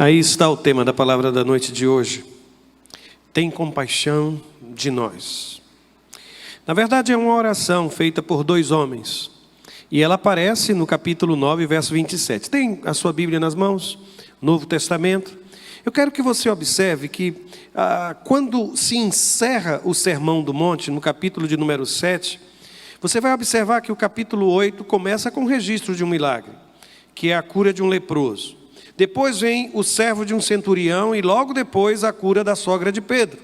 Aí está o tema da palavra da noite de hoje. Tem compaixão de nós. Na verdade, é uma oração feita por dois homens. E ela aparece no capítulo 9, verso 27. Tem a sua Bíblia nas mãos? Novo Testamento. Eu quero que você observe que quando se encerra o Sermão do Monte, no capítulo de número 7, você vai observar que o capítulo 8 começa com o registro de um milagre, que é a cura de um leproso. Depois vem o servo de um centurião e logo depois a cura da sogra de Pedro.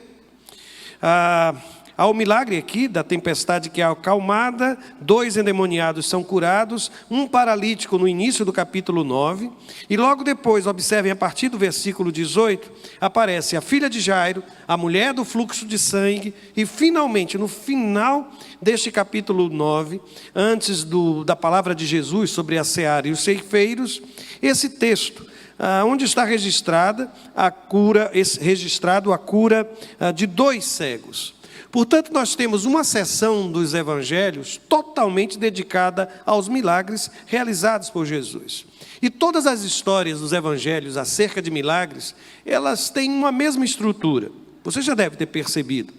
Há o milagre aqui da tempestade que é acalmada, 2 endemoniados são curados, um paralítico no início do capítulo 9, e logo depois, observem a partir do versículo 18, aparece a filha de Jairo, a mulher do fluxo de sangue, e finalmente, no final deste capítulo 9, antes da palavra de Jesus sobre a seara e os ceifeiros, esse texto, onde está registrada a cura de 2 cegos. Portanto, nós temos uma seção dos evangelhos totalmente dedicada aos milagres realizados por Jesus. E todas as histórias dos evangelhos acerca de milagres, elas têm uma mesma estrutura. Você já deve ter percebido.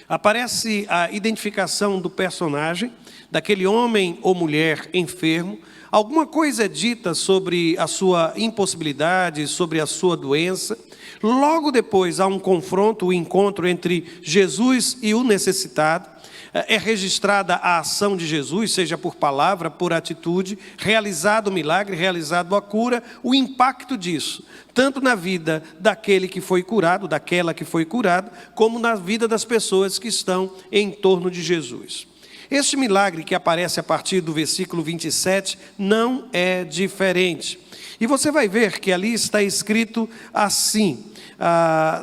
Aparece a identificação do personagem, daquele homem ou mulher enfermo. Alguma coisa é dita sobre a sua impossibilidade, sobre a sua doença. Logo depois há um confronto, o encontro entre Jesus e o necessitado. É registrada a ação de Jesus, seja por palavra, por atitude, realizado o milagre, realizado a cura, o impacto disso, tanto na vida daquele que foi curado, daquela que foi curada, como na vida das pessoas que estão em torno de Jesus. Este milagre que aparece a partir do versículo 27 não é diferente. E você vai ver que ali está escrito assim,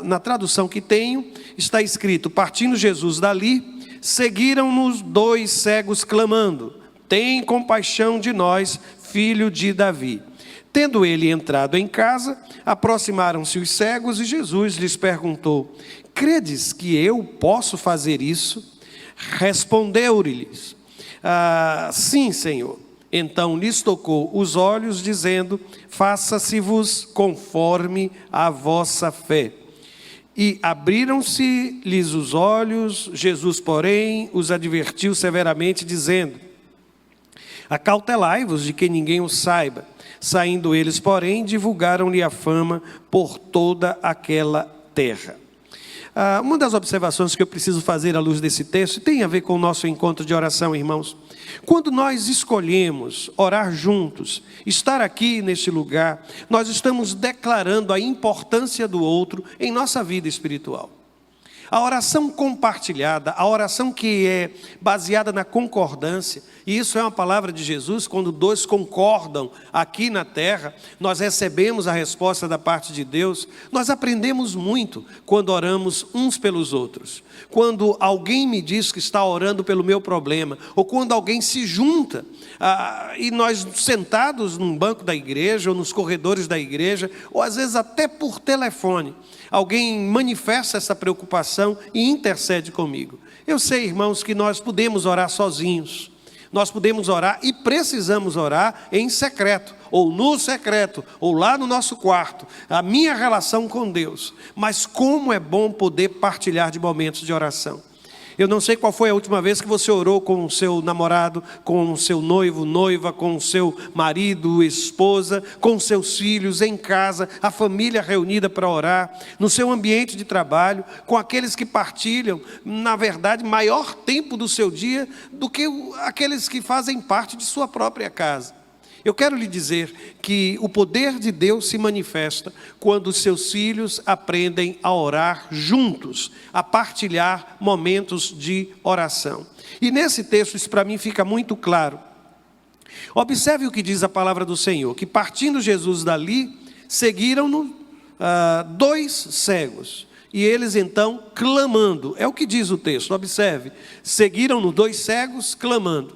na tradução que tenho, está escrito: partindo Jesus dali, seguiram-nos 2 cegos clamando: tem compaixão de nós, filho de Davi. Tendo ele entrado em casa, aproximaram-se os cegos e Jesus lhes perguntou: credes que eu posso fazer isso? Respondeu-lhes: sim, Senhor. Então lhes tocou os olhos, dizendo: faça-se-vos conforme a vossa fé. E abriram-se-lhes os olhos. Jesus, porém, os advertiu severamente, dizendo: acautelai-vos de que ninguém o saiba. Saindo eles, porém, divulgaram-lhe a fama por toda aquela terra. Uma das observações que eu preciso fazer à luz desse texto tem a ver com o nosso encontro de oração, irmãos. Quando nós escolhemos orar juntos, estar aqui neste lugar, nós estamos declarando a importância do outro em nossa vida espiritual. A oração compartilhada, a oração que é baseada na concordância, e isso é uma palavra de Jesus, quando 2 concordam aqui na terra, nós recebemos a resposta da parte de Deus. Nós aprendemos muito quando oramos uns pelos outros. Quando alguém me diz que está orando pelo meu problema, ou quando alguém se junta, e nós sentados num banco da igreja, ou nos corredores da igreja, ou às vezes até por telefone, alguém manifesta essa preocupação e intercede comigo. Eu sei, irmãos, que nós podemos orar sozinhos. Nós podemos orar e precisamos orar em secreto, ou no secreto, ou lá no nosso quarto, a minha relação com Deus. Mas como é bom poder partilhar de momentos de oração. Eu não sei qual foi a última vez que você orou com o seu namorado, com o seu noivo, noiva, com o seu marido, esposa, com seus filhos, em casa, a família reunida para orar, no seu ambiente de trabalho, com aqueles que partilham, na verdade, maior tempo do seu dia do que aqueles que fazem parte de sua própria casa. Eu quero lhe dizer que o poder de Deus se manifesta quando os seus filhos aprendem a orar juntos, a partilhar momentos de oração. E nesse texto isso para mim fica muito claro. Observe o que diz a palavra do Senhor, que partindo Jesus dali, seguiram-no 2 cegos. E eles então clamando, é o que diz o texto, observe, seguiram-no 2 cegos clamando.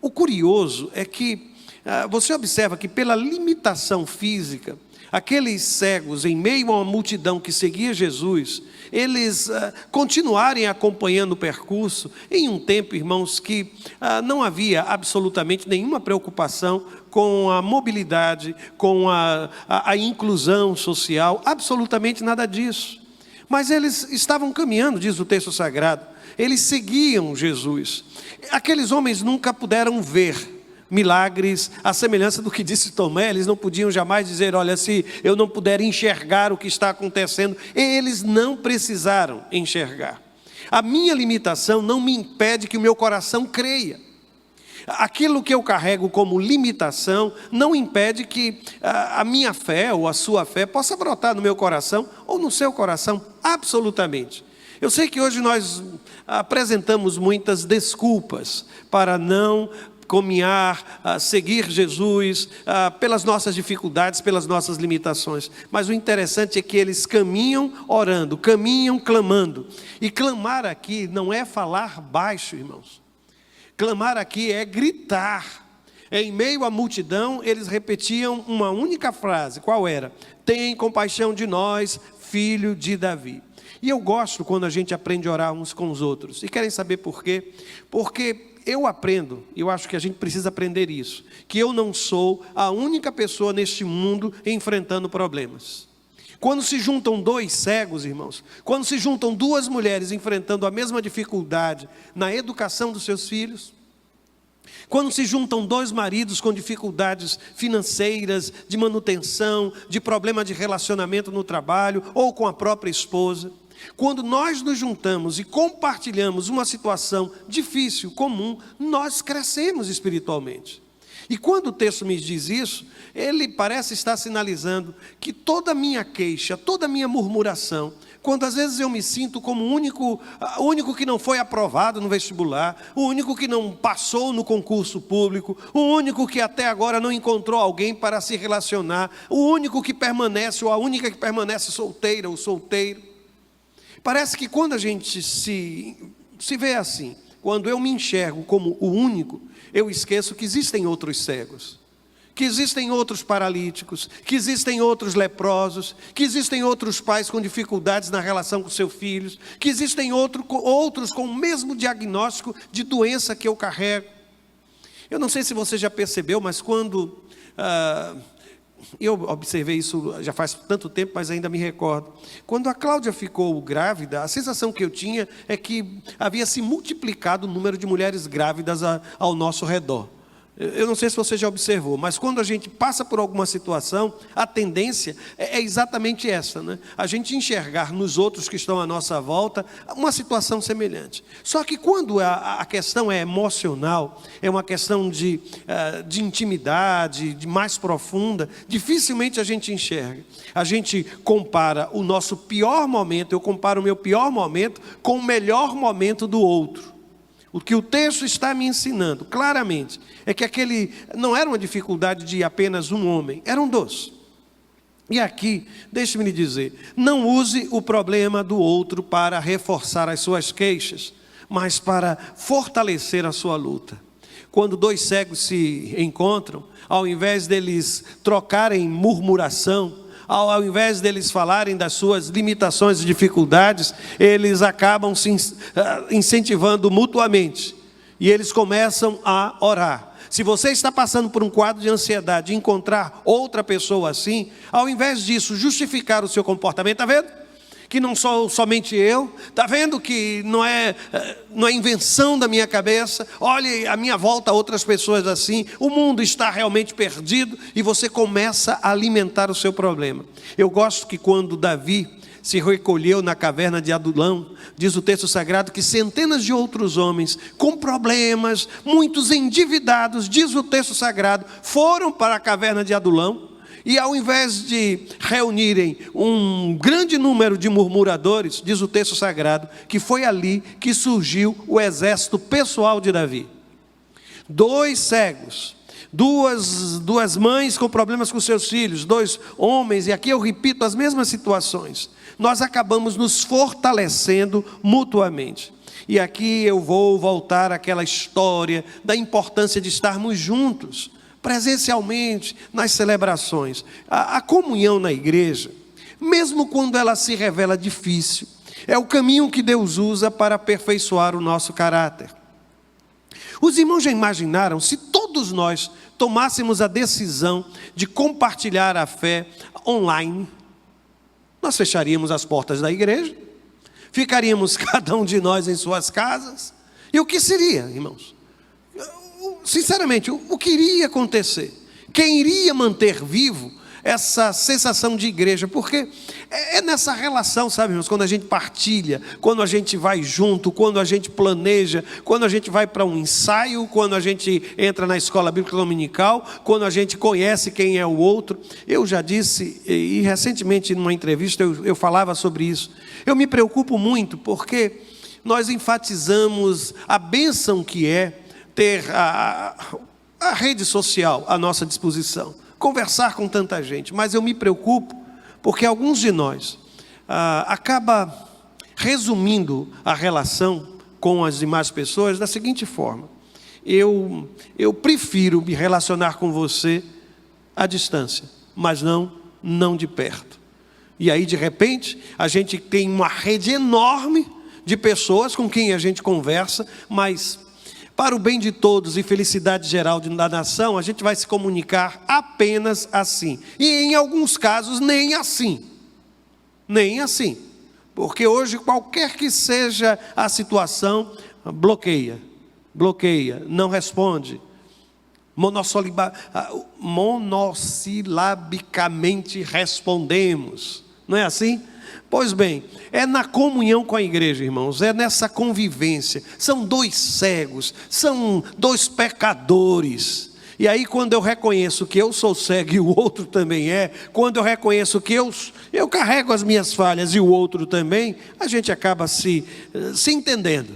O curioso é que você observa que pela limitação física, aqueles cegos, em meio a uma multidão que seguia Jesus, eles continuarem acompanhando o percurso, em um tempo, irmãos, que não havia absolutamente nenhuma preocupação com a mobilidade, com a inclusão social, absolutamente nada disso. Mas eles estavam caminhando, diz o texto sagrado, eles seguiam Jesus. Aqueles homens nunca puderam ver milagres, à semelhança do que disse Tomé, eles não podiam jamais dizer, olha, se eu não puder enxergar o que está acontecendo, eles não precisaram enxergar. A minha limitação não me impede que o meu coração creia. Aquilo que eu carrego como limitação não impede que a minha fé ou a sua fé possa brotar no meu coração ou no seu coração, absolutamente. Eu sei que hoje nós apresentamos muitas desculpas para não caminhar, seguir Jesus, pelas nossas dificuldades, pelas nossas limitações. Mas o interessante é que eles caminham orando, caminham clamando. E clamar aqui não é falar baixo, irmãos. Clamar aqui é gritar. Em meio à multidão, eles repetiam uma única frase. Qual era? Tem compaixão de nós, filho de Davi. E eu gosto quando a gente aprende a orar uns com os outros. E querem saber por quê? Porque eu aprendo, eu acho que a gente precisa aprender isso, que eu não sou a única pessoa neste mundo enfrentando problemas. Quando se juntam dois cegos, irmãos, quando se juntam duas mulheres enfrentando a mesma dificuldade na educação dos seus filhos, quando se juntam dois maridos com dificuldades financeiras, de manutenção, de problema de relacionamento no trabalho ou com a própria esposa, quando nós nos juntamos e compartilhamos uma situação difícil, comum, nós crescemos espiritualmente. E quando o texto me diz isso, ele parece estar sinalizando que toda a minha queixa, toda a minha murmuração, quando às vezes eu me sinto como o único que não foi aprovado no vestibular, o único que não passou no concurso público, o único que até agora não encontrou alguém para se relacionar, o único que permanece ou a única que permanece solteira ou solteiro. Parece que quando a gente se vê assim, quando eu me enxergo como o único, eu esqueço que existem outros cegos, que existem outros paralíticos, que existem outros leprosos, que existem outros pais com dificuldades na relação com seus filhos, que existem outros com o mesmo diagnóstico de doença que eu carrego. Eu não sei se você já percebeu, mas quando... eu observei isso já faz tanto tempo, mas ainda me recordo. Quando a Cláudia ficou grávida, a sensação que eu tinha é que havia se multiplicado o número de mulheres grávidas ao nosso redor. Eu não sei se você já observou, mas quando a gente passa por alguma situação, a tendência é exatamente essa, né? A gente enxergar nos outros que estão à nossa volta uma situação semelhante. Só que quando a questão é emocional, é uma questão de intimidade, de mais profunda, dificilmente a gente enxerga. A gente compara o nosso pior momento, eu comparo o meu pior momento com o melhor momento do outro. O que o texto está me ensinando, claramente, é que aquele não era uma dificuldade de apenas um homem, eram dois. E aqui, deixe-me lhe dizer, não use o problema do outro para reforçar as suas queixas, mas para fortalecer a sua luta. Quando dois cegos se encontram, ao invés deles trocarem murmuração, ao invés deles falarem das suas limitações e dificuldades, eles acabam se incentivando mutuamente. E eles começam a orar. Se você está passando por um quadro de ansiedade e encontrar outra pessoa assim, ao invés disso justificar o seu comportamento, está vendo? Que não sou somente eu, está vendo que não é invenção da minha cabeça, olhe à minha volta outras pessoas assim, o mundo está realmente perdido e você começa a alimentar o seu problema. Eu gosto que quando Davi se recolheu na caverna de Adulão, diz o texto sagrado que centenas de outros homens com problemas, muitos endividados, diz o texto sagrado, foram para a caverna de Adulão. E ao invés de reunirem um grande número de murmuradores, diz o texto sagrado, que foi ali que surgiu o exército pessoal de Davi. Dois cegos, duas mães com problemas com seus filhos, dois homens, e aqui eu repito as mesmas situações. Nós acabamos nos fortalecendo mutuamente. E aqui eu vou voltar àquela história da importância de estarmos juntos, presencialmente, nas celebrações. A comunhão na igreja, mesmo quando ela se revela difícil, é o caminho que Deus usa para aperfeiçoar o nosso caráter. Os irmãos já imaginaram se todos nós tomássemos a decisão de compartilhar a fé online? Nós fecharíamos as portas da igreja, ficaríamos cada um de nós em suas casas, e o que seria, irmãos? Sinceramente, o que iria acontecer? Quem iria manter vivo essa sensação de igreja? Porque é nessa relação, sabe, irmãos, quando a gente partilha, quando a gente vai junto, quando a gente planeja, quando a gente vai para um ensaio, quando a gente entra na escola bíblica dominical, quando a gente conhece quem é o outro. Eu já disse, e recentemente numa entrevista eu falava sobre isso, eu me preocupo muito porque nós enfatizamos a bênção que é ter a rede social à nossa disposição, conversar com tanta gente, mas eu me preocupo porque alguns de nós acaba resumindo a relação com as demais pessoas da seguinte forma: eu prefiro me relacionar com você à distância, mas não de perto. E aí de repente a gente tem uma rede enorme de pessoas com quem a gente conversa, mas para o bem de todos e felicidade geral da nação, a gente vai se comunicar apenas assim. E em alguns casos, nem assim. Nem assim. Porque hoje, qualquer que seja a situação, bloqueia, não responde. Monossilabicamente respondemos. Não é assim? Pois bem, é na comunhão com a igreja, irmãos, é nessa convivência. São dois cegos, são dois pecadores. E aí quando eu reconheço que eu sou cego e o outro também é, quando eu reconheço que eu carrego as minhas falhas e o outro também, a gente acaba se entendendo.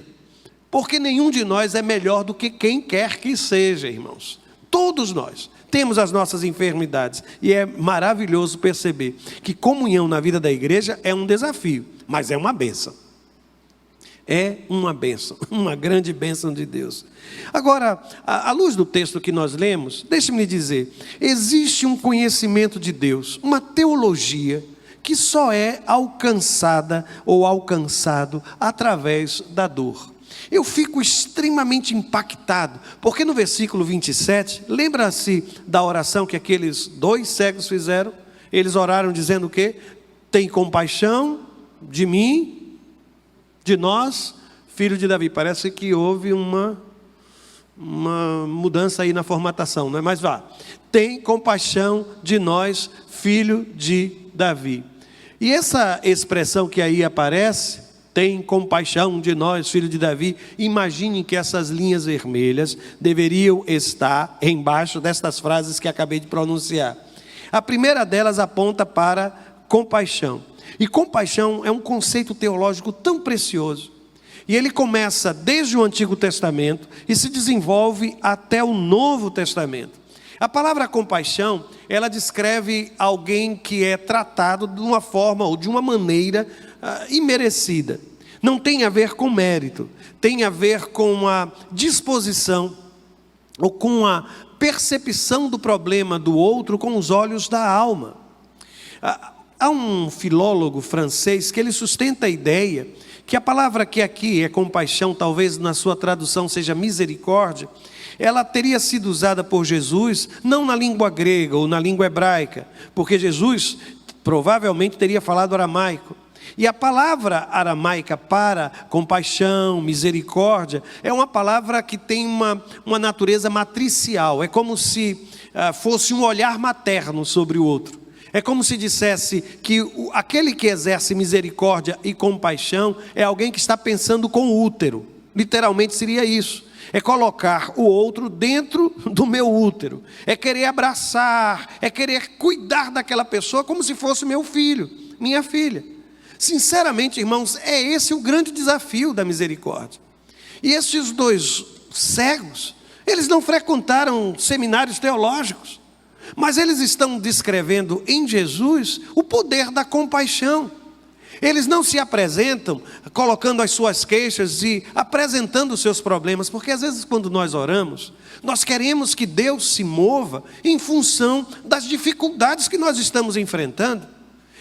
Porque nenhum de nós é melhor do que quem quer que seja, irmãos. Todos nós temos as nossas enfermidades, e é maravilhoso perceber que comunhão na vida da igreja é um desafio, mas é uma bênção. É uma bênção, uma grande bênção de Deus. Agora, à luz do texto que nós lemos, deixe-me lhe dizer, existe um conhecimento de Deus, uma teologia, que só é alcançada ou alcançado através da dor. Eu fico extremamente impactado, porque no versículo 27, lembra-se da oração que aqueles dois cegos fizeram? Eles oraram dizendo o quê? Tem compaixão de mim, de nós, filho de Davi. Parece que houve uma mudança aí na formatação, não é? Mas vá. Tem compaixão de nós, filho de Davi. E essa expressão que aí aparece, tem compaixão de nós, filho de Davi. Imaginem que essas linhas vermelhas deveriam estar embaixo destas frases que acabei de pronunciar. A primeira delas aponta para compaixão. E compaixão é um conceito teológico tão precioso. E ele começa desde o Antigo Testamento e se desenvolve até o Novo Testamento. A palavra compaixão, ela descreve alguém que é tratado de uma forma ou de uma maneira imerecida. Não tem a ver com mérito, tem a ver com a disposição ou com a percepção do problema do outro com os olhos da alma. Há um filólogo francês que ele sustenta a ideia que a palavra que aqui é compaixão, talvez na sua tradução seja misericórdia, ela teria sido usada por Jesus não na língua grega ou na língua hebraica, porque Jesus provavelmente teria falado aramaico. E a palavra aramaica para compaixão, misericórdia, é uma palavra que tem uma natureza matricial. É como se fosse um olhar materno sobre o outro. É como se dissesse que aquele que exerce misericórdia e compaixão é alguém que está pensando com o útero. Literalmente seria isso. É colocar o outro dentro do meu útero. É querer abraçar, é querer cuidar daquela pessoa como se fosse meu filho, minha filha. Sinceramente, irmãos, é esse o grande desafio da misericórdia. E esses dois cegos, eles não frequentaram seminários teológicos, mas eles estão descrevendo em Jesus o poder da compaixão. Eles não se apresentam colocando as suas queixas e apresentando os seus problemas, porque às vezes quando nós oramos, nós queremos que Deus se mova em função das dificuldades que nós estamos enfrentando.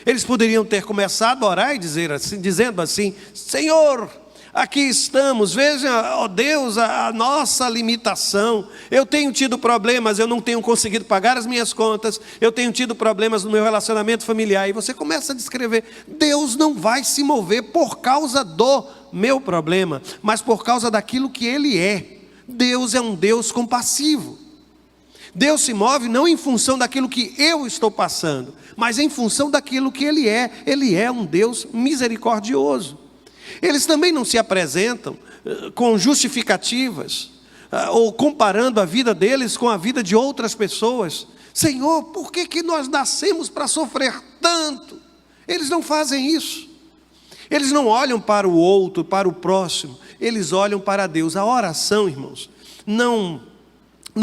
Eles poderiam ter começado a orar e dizendo assim: Senhor, aqui estamos, veja, ó Deus, a nossa limitação. Eu tenho tido problemas, eu não tenho conseguido pagar as minhas contas, eu tenho tido problemas no meu relacionamento familiar. E você começa a descrever: Deus não vai se mover por causa do meu problema, mas por causa daquilo que Ele é. Deus é um Deus compassivo. Deus se move não em função daquilo que eu estou passando, mas em função daquilo que Ele é. Ele é um Deus misericordioso. Eles também não se apresentam com justificativas, ou comparando a vida deles com a vida de outras pessoas. Senhor, por que nós nascemos para sofrer tanto? Eles não fazem isso. Eles não olham para o outro, para o próximo, eles olham para Deus. A oração, irmãos, não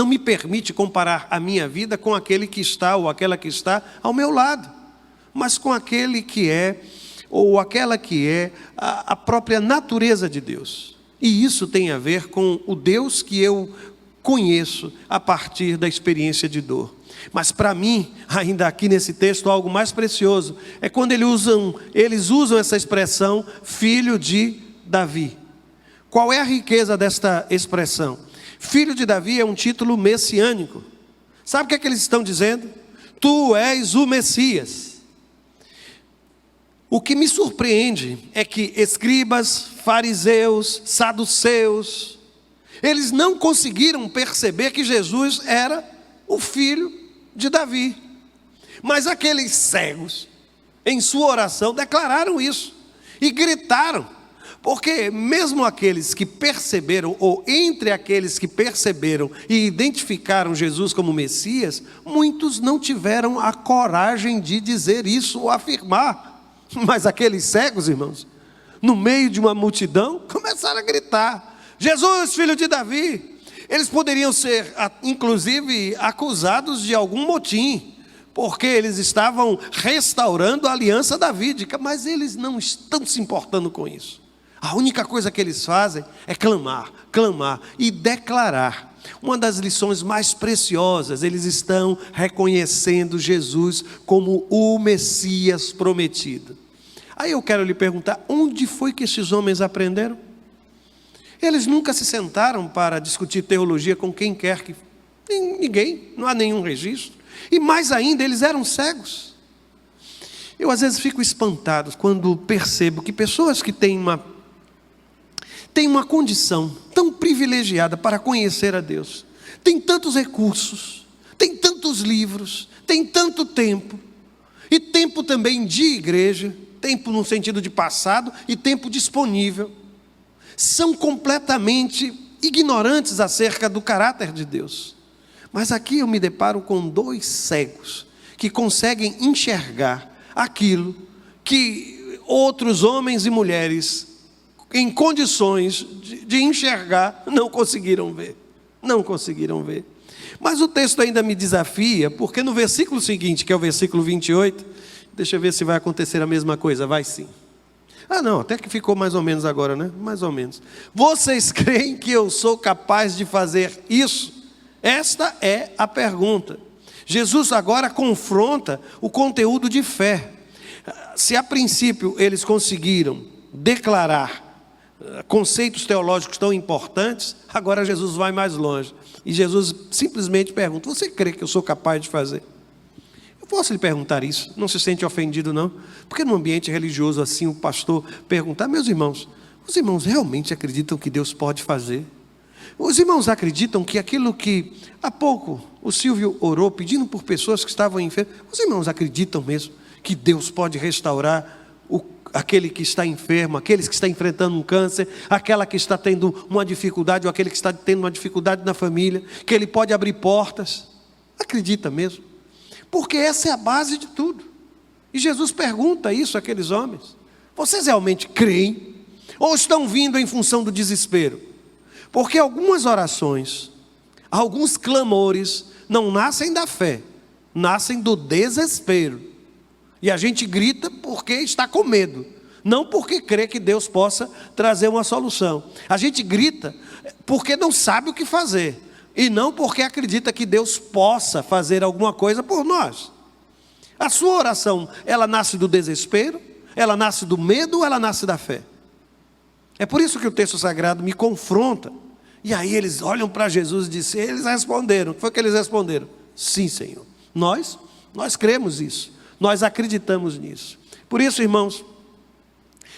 me permite comparar a minha vida com aquele que está ou aquela que está ao meu lado, mas com aquele que é, ou aquela que é a própria natureza de Deus. E isso tem a ver com o Deus que eu conheço a partir da experiência de dor. Mas para mim, ainda aqui nesse texto, algo mais precioso é quando eles usam essa expressão, filho de Davi. Qual é a riqueza desta expressão? Filho de Davi é um título messiânico. Sabe o que eles estão dizendo? Tu és o Messias. O que me surpreende é que escribas, fariseus, saduceus, eles não conseguiram perceber que Jesus era o filho de Davi. Mas aqueles cegos, em sua oração, declararam isso e gritaram, porque mesmo aqueles que perceberam, ou entre aqueles que perceberam e identificaram Jesus como Messias, muitos não tiveram a coragem de dizer isso ou afirmar. Mas aqueles cegos, irmãos, no meio de uma multidão, começaram a gritar: Jesus, filho de Davi. Eles poderiam ser, inclusive, acusados de algum motim, porque eles estavam restaurando a aliança davídica, mas eles não estão se importando com isso. A única coisa que eles fazem é clamar, clamar e declarar. Uma das lições mais preciosas, eles estão reconhecendo Jesus como o Messias prometido. Aí eu quero lhe perguntar, onde foi que esses homens aprenderam? Eles nunca se sentaram para discutir teologia com quem quer que... Ninguém, não há nenhum registro. E mais ainda, eles eram cegos. Eu às vezes fico espantado quando percebo que pessoas que têm uma condição tão privilegiada para conhecer a Deus, têm tantos recursos, têm tantos livros, têm tanto tempo, e tempo também de igreja, tempo no sentido de passado e tempo disponível, são completamente ignorantes acerca do caráter de Deus. Mas aqui eu me deparo com dois cegos que conseguem enxergar aquilo que outros homens e mulheres em condições de enxergar não conseguiram ver. Não conseguiram ver. Mas o texto ainda me desafia, porque no versículo seguinte, que é o versículo 28, deixa eu ver se vai acontecer a mesma coisa. Vai sim. Ah não, até que ficou mais ou menos agora, né? Mais ou menos. Vocês creem que eu sou capaz de fazer isso? Esta é a pergunta. Jesus agora confronta o conteúdo de fé. Se a princípio eles conseguiram declarar conceitos teológicos tão importantes, agora Jesus vai mais longe. E Jesus simplesmente pergunta: você crê que eu sou capaz de fazer? Eu posso lhe perguntar isso, não se sente ofendido não? Porque no ambiente religioso assim, o pastor perguntar: meus irmãos, os irmãos realmente acreditam que Deus pode fazer? Os irmãos acreditam que aquilo que há pouco o Silvio orou pedindo por pessoas que estavam enfermas, os irmãos acreditam mesmo que Deus pode restaurar aquele que está enfermo, aqueles que estão enfrentando um câncer, aquela que está tendo uma dificuldade, ou aquele que está tendo uma dificuldade na família, que Ele pode abrir portas? Acredita mesmo? Porque essa é a base de tudo. E Jesus pergunta isso àqueles homens: vocês realmente creem? Ou estão vindo em função do desespero? Porque algumas orações, alguns clamores, não nascem da fé, nascem do desespero. E a gente grita porque está com medo. não porque crê que Deus possa trazer uma solução. A gente grita porque não sabe o que fazer, e não porque acredita que Deus possa fazer alguma coisa por nós. A sua oração, ela nasce do desespero, ela nasce do medo ou ela nasce da fé? É por isso que o texto sagrado me confronta. E aí eles olham para Jesus e dizem, eles responderam. O que foi que eles responderam? Sim, Senhor. Nós cremos isso. Nós acreditamos nisso. Por isso, irmãos,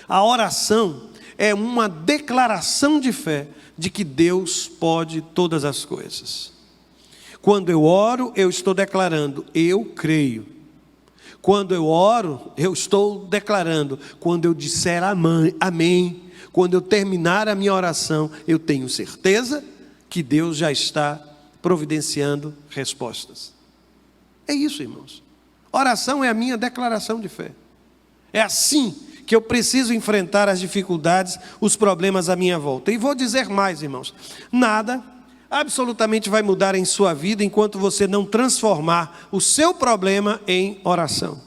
a oração é uma declaração de fé de que Deus pode todas as coisas. Quando eu oro, eu estou declarando, eu creio. Quando eu oro, eu estou declarando. Quando eu disser amém, quando eu terminar a minha oração, eu tenho certeza que Deus já está providenciando respostas. É isso, irmãos. Oração é a minha declaração de fé. É assim que eu preciso enfrentar as dificuldades, os problemas à minha volta. E vou dizer mais, irmãos. Nada absolutamente vai mudar em sua vida enquanto você não transformar o seu problema em oração.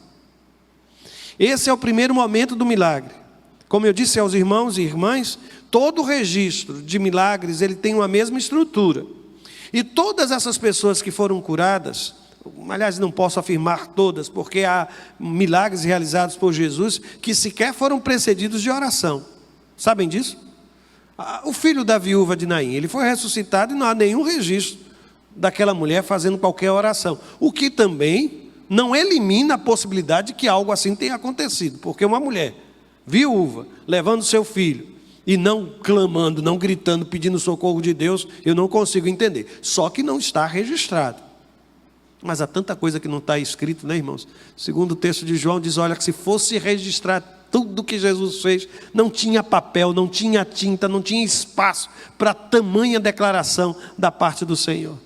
Esse é o primeiro momento do milagre. Como eu disse aos irmãos e irmãs, todo registro de milagres, ele tem uma mesma estrutura. E todas essas pessoas que foram curadas, aliás, não posso afirmar todas, porque há milagres realizados por Jesus que sequer foram precedidos de oração. Sabem disso? O filho da viúva de Naim, ele foi ressuscitado e não há nenhum registro daquela mulher fazendo qualquer oração. O que também não elimina a possibilidade de que algo assim tenha acontecido. Porque uma mulher viúva, levando seu filho e não clamando, não gritando, pedindo socorro de Deus, eu não consigo entender. Só que não está registrado. Mas há tanta coisa que não está escrito, né, irmãos? Segundo o texto de João, diz, olha, que se fosse registrar tudo que Jesus fez, não tinha papel, não tinha tinta, não tinha espaço para tamanha declaração da parte do Senhor.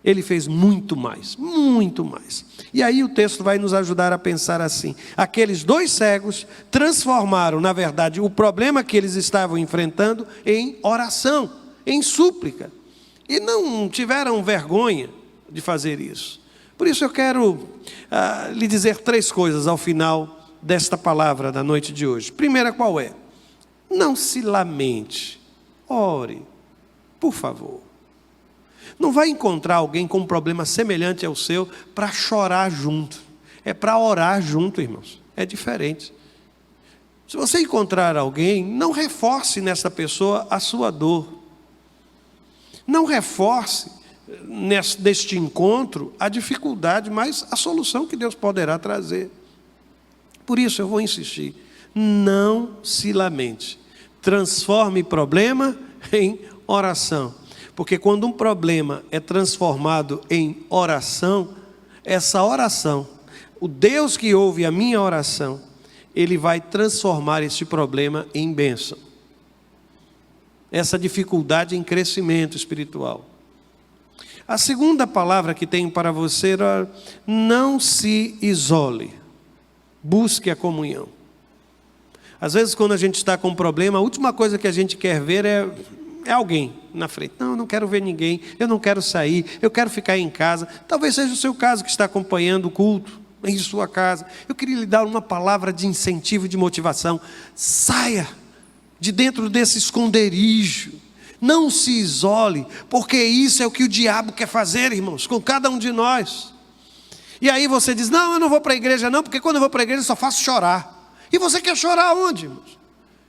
Ele fez muito mais, muito mais. E aí o texto vai nos ajudar a pensar assim. Aqueles dois cegos transformaram, na verdade, o problema que eles estavam enfrentando em oração, em súplica. E não tiveram vergonha de fazer isso. Por isso eu quero lhe dizer 3 coisas ao final desta palavra da noite de hoje. Primeira, qual é? Não se lamente, ore, por favor. Não vai encontrar alguém com um problema semelhante ao seu para chorar junto. É para orar junto, irmãos. É diferente. Se você encontrar alguém, não reforce nessa pessoa a sua dor. Não reforce neste encontro a dificuldade, mas a solução que Deus poderá trazer. Por isso eu vou insistir, não se lamente, transforme problema em oração, porque quando um problema é transformado em oração, essa oração, o Deus que ouve a minha oração, Ele vai transformar esse problema em bênção, essa dificuldade em crescimento espiritual. A segunda palavra que tenho para você é, não se isole. Busque a comunhão. Às vezes quando a gente está com um problema, a última coisa que a gente quer ver é alguém na frente. Não, eu não quero ver ninguém, eu não quero sair, eu quero ficar em casa. Talvez seja o seu caso que está acompanhando o culto em sua casa. Eu queria lhe dar uma palavra de incentivo e de motivação. Saia de dentro desse esconderijo. Não se isole, porque isso é o que o diabo quer fazer, irmãos, com cada um de nós. E aí você diz, não, eu não vou para a igreja não, porque quando eu vou para a igreja eu só faço chorar. E você quer chorar onde, irmãos?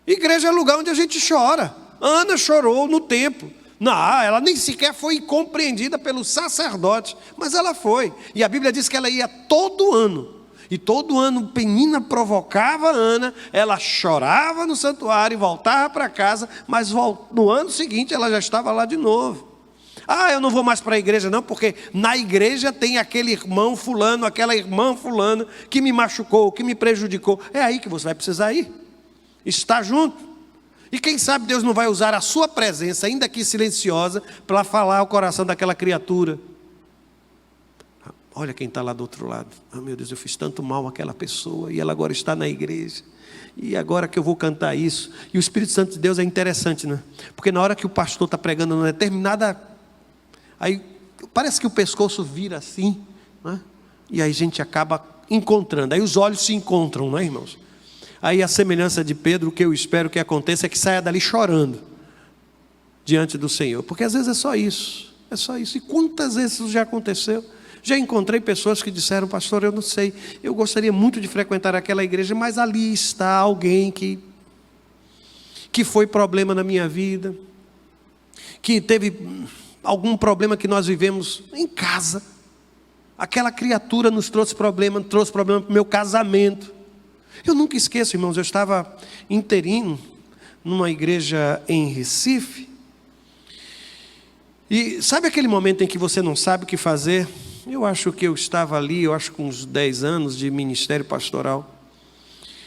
Igreja é lugar onde a gente chora. Ana chorou no templo. Não, ela nem sequer foi compreendida pelo sacerdote, mas ela foi. E a Bíblia diz que ela ia todo ano. E todo ano Penina provocava Ana, ela chorava no santuário e voltava para casa, mas no ano seguinte ela já estava lá de novo. Eu não vou mais para a igreja não, porque na igreja tem aquele irmão fulano, aquela irmã fulano, que me machucou, que me prejudicou. É aí que você vai precisar ir, estar junto. E quem sabe Deus não vai usar a sua presença, ainda que silenciosa, para falar ao coração daquela criatura. Olha quem está lá do outro lado. Meu Deus, eu fiz tanto mal àquela pessoa, e ela agora está na igreja. E agora que eu vou cantar isso. E o Espírito Santo de Deus é interessante, né? Porque na hora que o pastor está pregando numa determinada... Aí parece que o pescoço vira assim, né? E aí a gente acaba encontrando. Aí os olhos se encontram, não é, irmãos? Aí a semelhança de Pedro, o que eu espero que aconteça é que saia dali chorando diante do Senhor, porque às vezes é só isso. E quantas vezes isso já aconteceu? Já encontrei pessoas que disseram: pastor, eu não sei, eu gostaria muito de frequentar aquela igreja, mas ali está alguém que foi problema na minha vida, que teve algum problema que nós vivemos em casa. Aquela criatura nos trouxe problema para o meu casamento. Eu nunca esqueço, irmãos, eu estava interino numa igreja em Recife. E sabe aquele momento em que você não sabe o que fazer? Eu acho que eu estava ali, com uns 10 anos de ministério pastoral.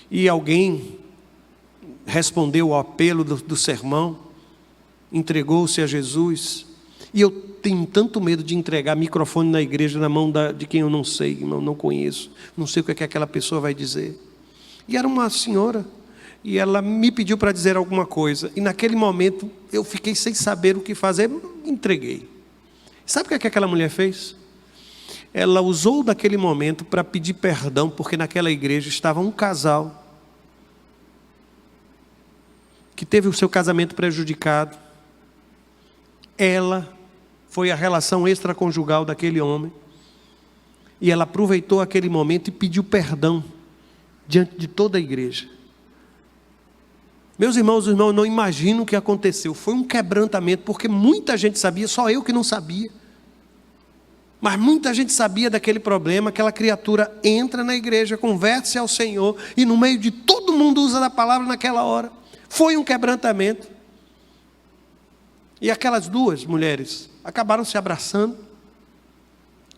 E alguém respondeu ao apelo do sermão, entregou-se a Jesus. E eu tenho tanto medo de entregar microfone na igreja na mão de quem eu não sei, não conheço. Não sei o que aquela pessoa vai dizer. E era uma senhora, e ela me pediu para dizer alguma coisa. E naquele momento eu fiquei sem saber o que fazer, entreguei. Sabe o que aquela mulher fez? Ela usou daquele momento para pedir perdão, porque naquela igreja estava um casal que teve o seu casamento prejudicado. Ela foi a relação extraconjugal daquele homem, e ela aproveitou aquele momento e pediu perdão diante de toda a igreja. Meus irmãos, não imaginam o que aconteceu. Foi um quebrantamento, porque muita gente sabia, só eu que não sabia. Mas muita gente sabia daquele problema. Aquela criatura entra na igreja, converte-se ao Senhor, e no meio de todo mundo usa da palavra naquela hora. Foi um quebrantamento. E aquelas duas mulheres acabaram se abraçando.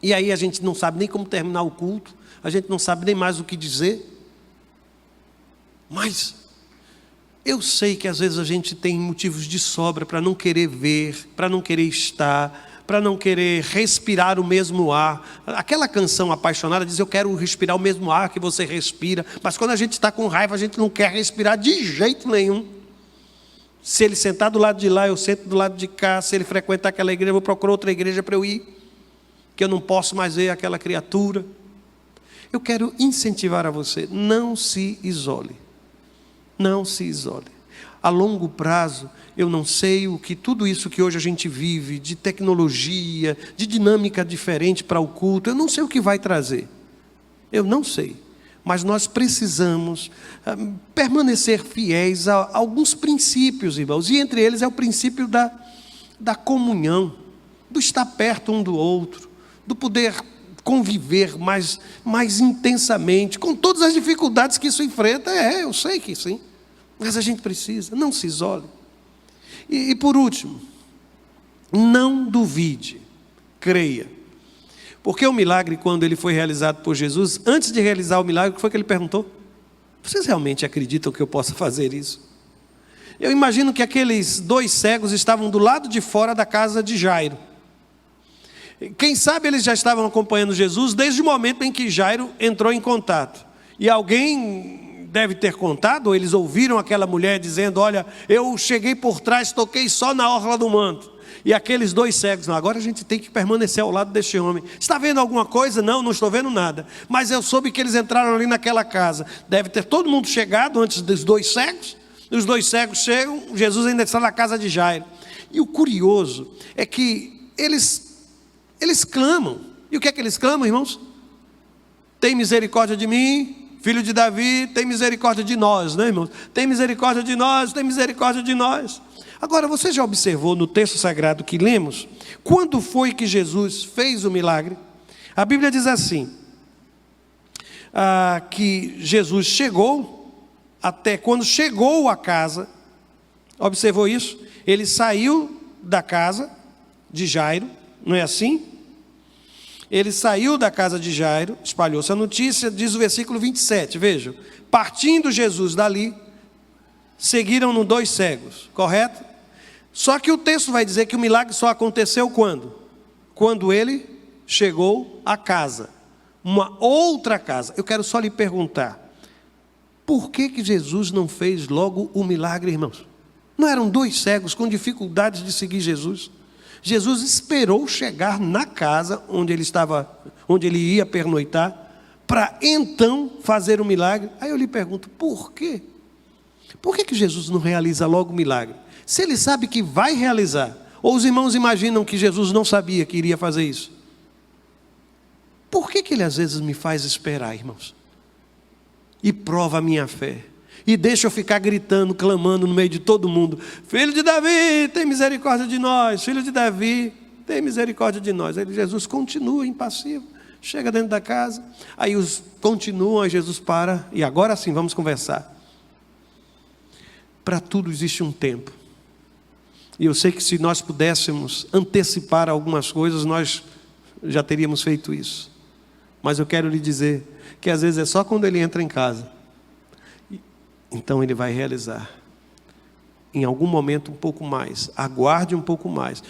E aí a gente não sabe nem como terminar o culto, a gente não sabe nem mais o que dizer. Mas eu sei que às vezes a gente tem motivos de sobra para não querer ver, para não querer estar, para não querer respirar o mesmo ar. Aquela canção apaixonada diz: eu quero respirar o mesmo ar que você respira. Mas quando a gente está com raiva, a gente não quer respirar de jeito nenhum. Se ele sentar do lado de lá, eu sento do lado de cá. Se ele frequentar aquela igreja, eu vou procurar outra igreja para eu ir, que eu não posso mais ver aquela criatura. Eu quero incentivar a você: não se isole. Não se isole. A longo prazo, eu não sei o que tudo isso que hoje a gente vive, de tecnologia, de dinâmica diferente para o culto, eu não sei o que vai trazer. Eu não sei. Mas nós precisamos permanecer fiéis a alguns princípios, irmãos. E entre eles é o princípio da comunhão, do estar perto um do outro, do poder conviver mais intensamente, com todas as dificuldades que isso enfrenta. Eu sei que sim, mas a gente precisa, não se isole. E por último, não duvide, creia. Porque o milagre, quando ele foi realizado por Jesus, antes de realizar o milagre, o que foi que ele perguntou? Vocês realmente acreditam que eu possa fazer isso? Eu imagino que aqueles 2 cegos estavam do lado de fora da casa de Jairo. Quem sabe eles já estavam acompanhando Jesus desde o momento em que Jairo entrou em contato. E alguém deve ter contado, ou eles ouviram aquela mulher dizendo: olha, eu cheguei por trás, toquei só na orla do manto. E aqueles 2 cegos: não, agora a gente tem que permanecer ao lado deste homem. Está vendo alguma coisa? Não estou vendo nada. Mas eu soube que eles entraram ali naquela casa. Deve ter todo mundo chegado antes dos 2 cegos. Os 2 cegos chegam, Jesus ainda está na casa de Jairo. E o curioso é que eles clamam. E o que é que eles clamam, irmãos? Tem misericórdia de mim, filho de Davi, tem misericórdia de nós, né, irmãos? Tem misericórdia de nós, tem misericórdia de nós. Agora, você já observou no texto sagrado que lemos, quando foi que Jesus fez o milagre? A Bíblia diz assim, que Jesus chegou, até quando chegou à casa, observou isso? Ele saiu da casa de Jairo, não é assim? Ele saiu da casa de Jairo, espalhou-se a notícia, diz o versículo 27, vejam. Partindo Jesus dali, seguiram-no 2 cegos, correto? Só que o texto vai dizer que o milagre só aconteceu quando? Quando ele chegou à casa, uma outra casa. Eu quero só lhe perguntar, por que Jesus não fez logo o milagre, irmãos? Não eram 2 cegos com dificuldades de seguir Jesus? Jesus esperou chegar na casa onde ele ia pernoitar, para então fazer o milagre. Aí eu lhe pergunto, por quê? Por que Jesus não realiza logo o milagre? Se ele sabe que vai realizar, ou os irmãos imaginam que Jesus não sabia que iria fazer isso? Por que ele às vezes me faz esperar, irmãos? E prova a minha fé. E deixa eu ficar gritando, clamando no meio de todo mundo: Filho de Davi, tem misericórdia de nós. Filho de Davi, tem misericórdia de nós. Aí Jesus continua impassível. Chega dentro da casa. Aí os continuam, aí Jesus para. E agora sim, vamos conversar. Para tudo existe um tempo. E eu sei que se nós pudéssemos antecipar algumas coisas, nós já teríamos feito isso. Mas eu quero lhe dizer que às vezes é só quando ele entra em casa. Então ele vai realizar. Em algum momento um pouco mais. Aguarde um pouco mais.